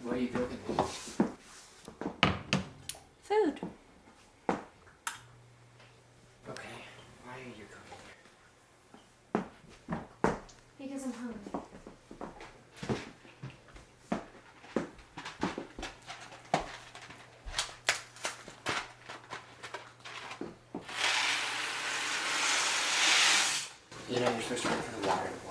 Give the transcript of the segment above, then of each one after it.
What are you cooking? Food. Okay, why are you cooking? Because I'm hungry. You know you're supposed to wait for the water to boil.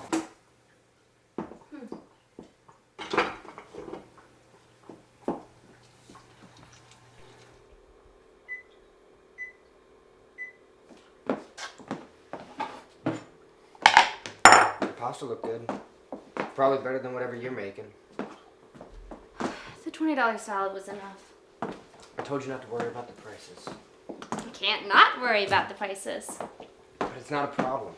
Your pasta looked good. Probably better than whatever you're making. The $20 salad was enough. I told you not to worry about the prices. You can't not worry about the prices. But it's not a problem.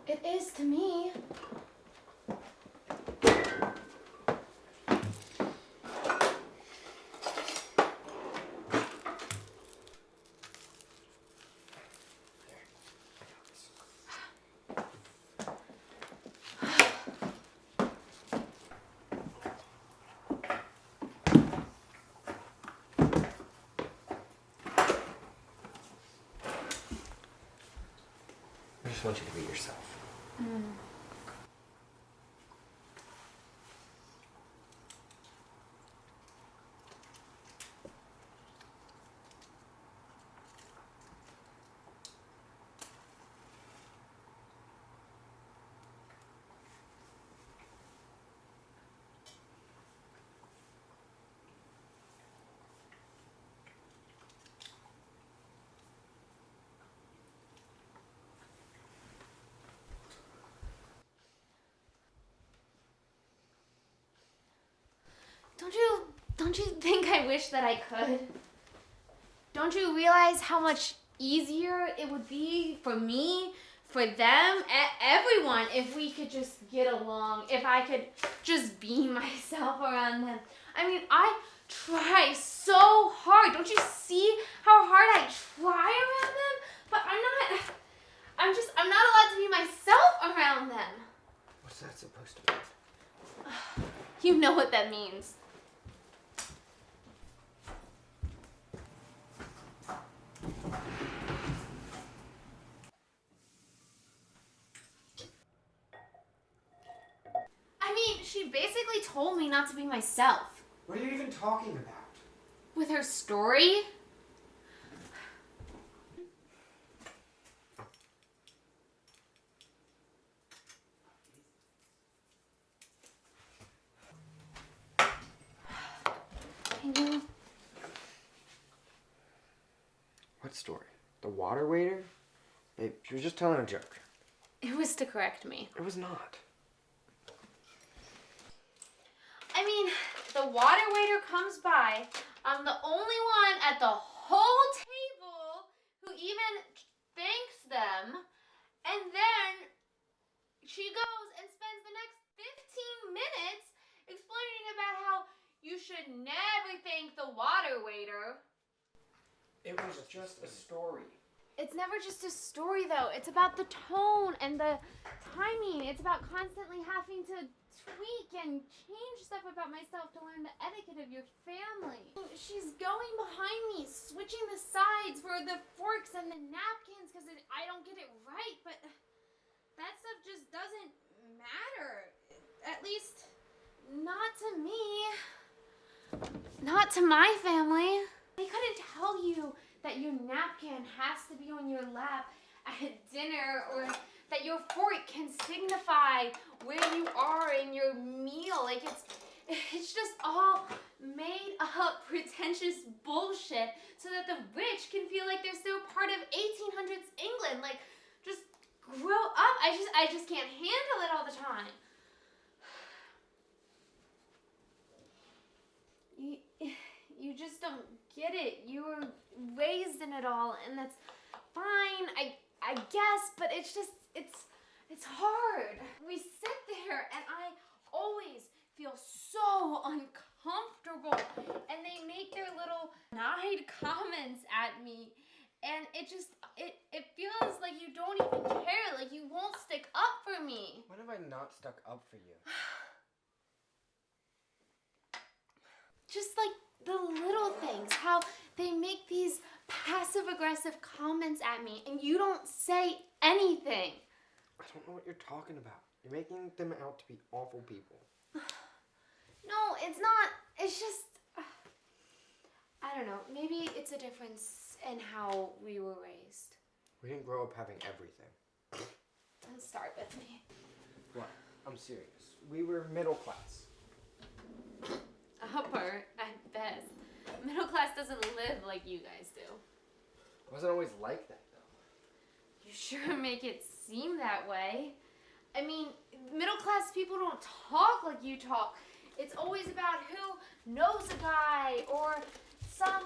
It is to me. I just want you to be yourself. Don't you think I wish that I could? Don't you realize how much easier it would be for me, for them, everyone, if we could just get along, if I could just be myself around them? I mean, I try so hard. Don't you see how hard I try around them? But I'm not allowed to be myself around them. What's that supposed to mean? You know what that means. I mean, she basically told me not to be myself. What are you even talking about? With her story? I know. What story? The water waiter? Babe, she was just telling a joke. It was to correct me. It was not. I mean, the water waiter comes by. I'm the only one at the whole table who even thanks them. And then she goes and spends the next 15 minutes explaining about how you should never thank the water waiter. It was just a story. It's never just a story, though. It's about the tone and the timing. It's about constantly having to tweak and change stuff about myself to learn the etiquette of your family. She's going behind me, switching the sides for the forks and the napkins because I don't get it right, but that stuff just doesn't matter. At least, not to me. Not to my family. They couldn't tell you that your napkin has to be on your lap at dinner, or that your fork can signify where you are in your meal. Like, it's just all made up pretentious bullshit so that the rich can feel like they're still part of 1800s England. Like, just grow up. I just can't handle it all the time. You just don't get it. You were raised in it all, and that's fine, I guess, but it's just, it's hard. We sit there, and I always feel so uncomfortable, and they make their little snide comments at me, and it feels like you don't even care, like you won't stick up for me. When have I not stuck up for you? the little things, how they make these passive-aggressive comments at me and you don't say anything. I don't know what you're talking about. You're making them out to be awful people. No, it's not. It's just, I don't know. Maybe it's a difference in how we were raised. We didn't grow up having everything. Don't start with me. What? I'm serious. We were middle class. Upper, at best. Middle class doesn't live like you guys do. It wasn't always like that, though. You sure make it seem that way. I mean, middle class people don't talk like you talk. It's always about who knows a guy or some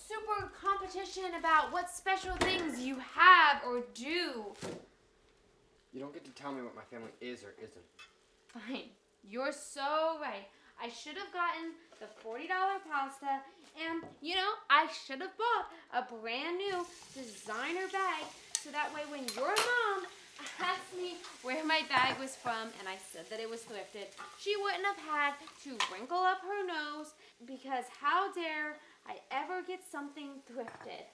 super competition about what special things you have or do. You don't get to tell me what my family is or isn't. Fine. You're so right. I should have gotten the $40 pasta and, I should have bought a brand new designer bag so that way when your mom asked me where my bag was from and I said that it was thrifted, she wouldn't have had to wrinkle up her nose because how dare I ever get something thrifted.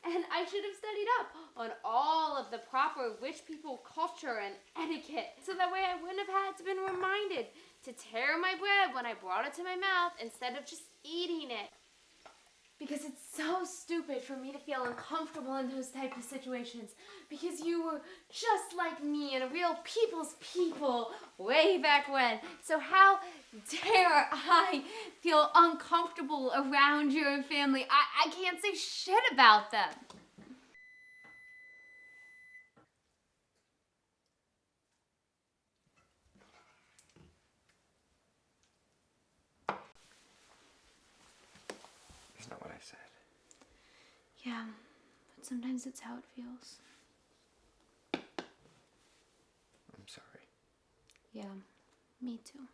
And I should have studied up on all of the proper rich people culture and etiquette so that way I wouldn't have had to been reminded to tear my bread when I brought it to my mouth instead of just eating it. Because it's so stupid for me to feel uncomfortable in those type of situations because you were just like me and a real people's people way back when. So how dare I feel uncomfortable around your family? I can't say shit about them. That's not what I said. Yeah, but sometimes it's how it feels. I'm sorry. Yeah, me too.